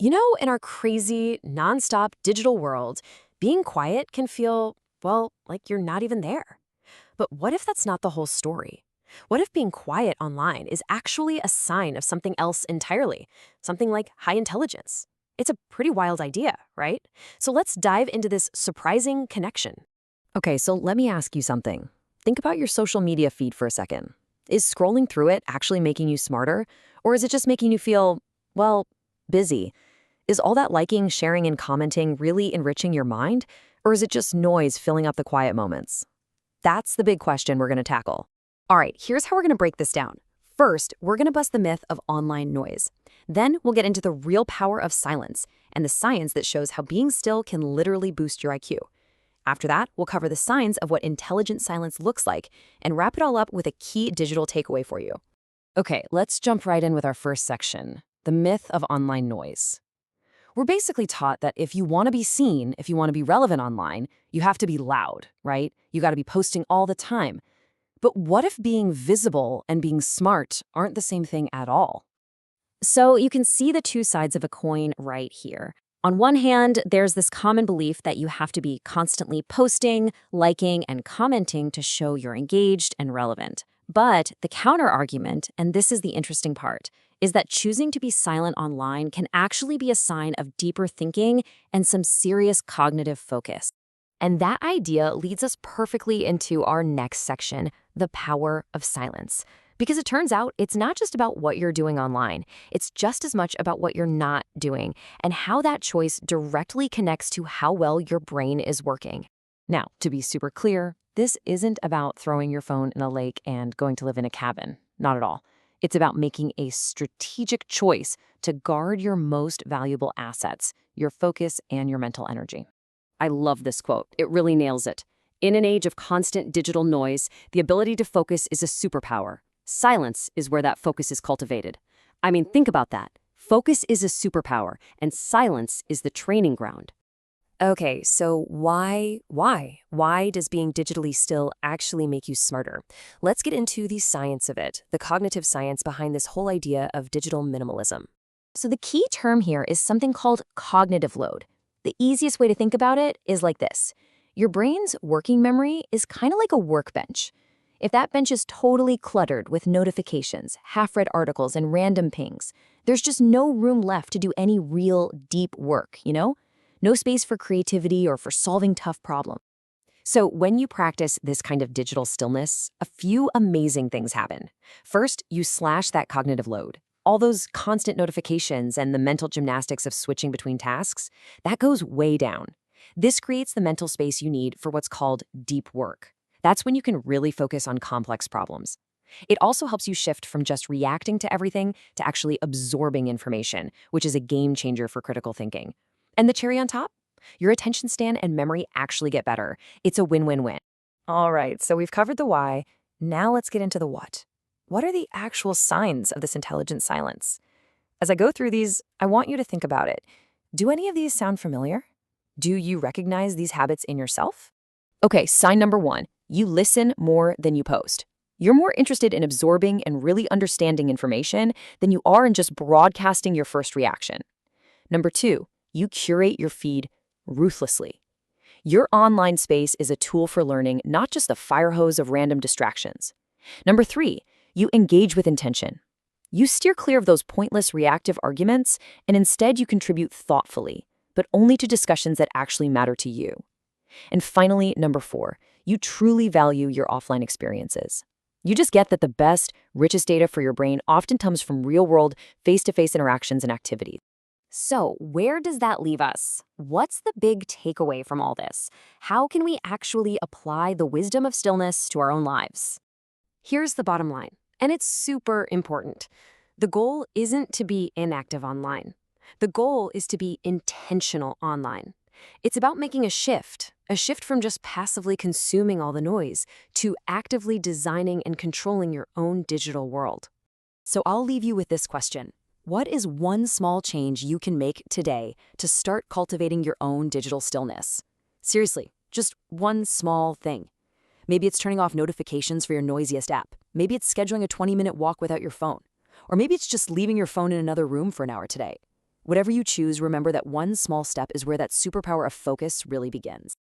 In our crazy, nonstop digital world, being quiet can feel, well, like you're not even there. But what if that's not the whole story? What if being quiet online is actually a sign of something else entirely, something like high intelligence? It's a pretty wild idea, right? So let's dive into this surprising connection. Okay, so let me ask you something. Think about your social media feed for a second. Is scrolling through it actually making you smarter? Or is it just making you feel, well, busy? Is all that liking, sharing, and commenting really enriching your mind? Or is it just noise filling up the quiet moments? That's the big question we're going to tackle. All right, here's how we're going to break this down. First, we're going to bust the myth of online noise. Then we'll get into the real power of silence and the science that shows how being still can literally boost your IQ. After that, we'll cover the signs of what intelligent silence looks like and wrap it all up with a key digital takeaway for you. Okay, let's jump right in with our first section, the myth of online noise. We're basically taught that if you want to be seen, if you want to be relevant online, you have to be loud, right? You got to be posting all the time. But what if being visible and being smart aren't the same thing at all? So you can see the two sides of a coin right here. On one hand, there's this common belief that you have to be constantly posting, liking, and commenting to show you're engaged and relevant. But the counter-argument, and this is the interesting part, is that choosing to be silent online can actually be a sign of deeper thinking and some serious cognitive focus. And that idea leads us perfectly into our next section, the power of silence. Because it turns out it's not just about what you're doing online, it's just as much about what you're not doing and how that choice directly connects to how well your brain is working. Now, to be super clear, this isn't about throwing your phone in a lake and going to live in a cabin. Not at all. It's about making a strategic choice to guard your most valuable assets, your focus and your mental energy. I love this quote. It really nails it. In an age of constant digital noise, the ability to focus is a superpower. Silence is where that focus is cultivated. I mean, think about that. Focus is a superpower, and silence is the training ground. Okay, so why? Why does being digitally still actually make you smarter? Let's get into the science of it, the cognitive science behind this whole idea of digital minimalism. So the key term here is something called cognitive load. The easiest way to think about it is like this. Your brain's working memory is kind of like a workbench. If that bench is totally cluttered with notifications, half-read articles, and random pings, there's just no room left to do any real deep work, No space for creativity or for solving tough problems. So when you practice this kind of digital stillness, a few amazing things happen. First, you slash that cognitive load. All those constant notifications and the mental gymnastics of switching between tasks, that goes way down. This creates the mental space you need for what's called deep work. That's when you can really focus on complex problems. It also helps you shift from just reacting to everything to actually absorbing information, which is a game changer for critical thinking. And the cherry on top? Your attention span and memory actually get better. It's a win-win-win. All right, so we've covered the why. Now let's get into the what. What are the actual signs of this intelligent silence? As I go through these, I want you to think about it. Do any of these sound familiar? Do you recognize these habits in yourself? Okay, sign number 1. You listen more than you post. You're more interested in absorbing and really understanding information than you are in just broadcasting your first reaction. Number 2. You curate your feed ruthlessly. Your online space is a tool for learning, not just a fire hose of random distractions. Number 3, you engage with intention. You steer clear of those pointless reactive arguments, and instead you contribute thoughtfully, but only to discussions that actually matter to you. And finally, number 4, you truly value your offline experiences. You just get that the best, richest data for your brain often comes from real-world, face-to-face interactions and activities. So where does that leave us? What's the big takeaway from all this? How can we actually apply the wisdom of stillness to our own lives? Here's the bottom line, and it's super important. The goal isn't to be inactive online. The goal is to be intentional online. It's about making a shift from just passively consuming all the noise to actively designing and controlling your own digital world. So I'll leave you with this question. What is one small change you can make today to start cultivating your own digital stillness? Seriously, just one small thing. Maybe it's turning off notifications for your noisiest app. Maybe it's scheduling a 20-minute walk without your phone. Or maybe it's just leaving your phone in another room for an hour today. Whatever you choose, remember that one small step is where that superpower of focus really begins.